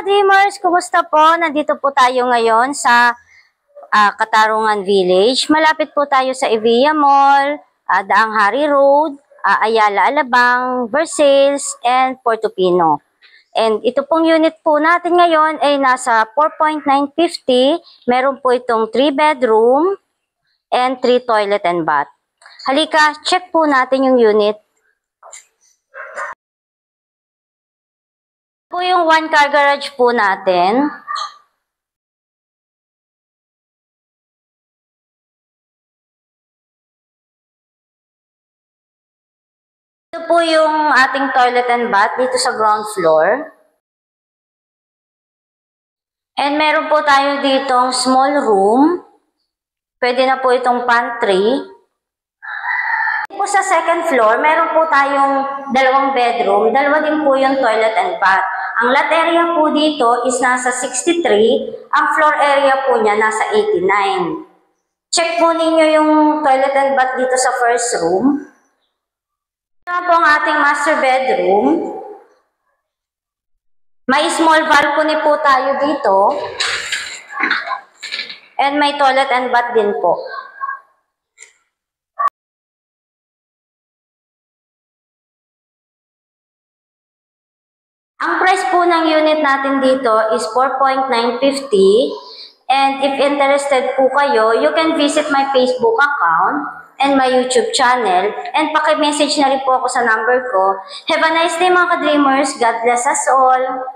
ka-dreamers! Kumusta po? Nandito po tayo ngayon sa Katarungan Village. Malapit po tayo sa Evia Mall, Daang Hari Road, Ayala Alabang, Versailles, and Portopino. And ito pong unit po natin ngayon ay nasa 4.950. Meron po itong 3 bedroom and 3 toilet and bath. Halika, check po natin yung unit. Po yung 1 car garage po natin. Ito po yung ating toilet and bath dito sa ground floor. And meron po tayo ditong small room. Pwede na po itong pantry. Po sa second floor, meron po tayong 2 bedroom. 2 din po yung toilet and bath. Ang lot area po dito is nasa 63. Ang floor area po niya nasa 89. Check po ninyo yung toilet and bath dito sa first room. Ito po ang ating master bedroom. May small balcony po tayo dito. And may toilet and bath din po. Ang price po ng unit natin dito is 4.950. And if interested po kayo, you can visit my Facebook account and my YouTube channel. And paki-message na rin po ako sa number ko. Have a nice day mga ka-dreamers. God bless us all.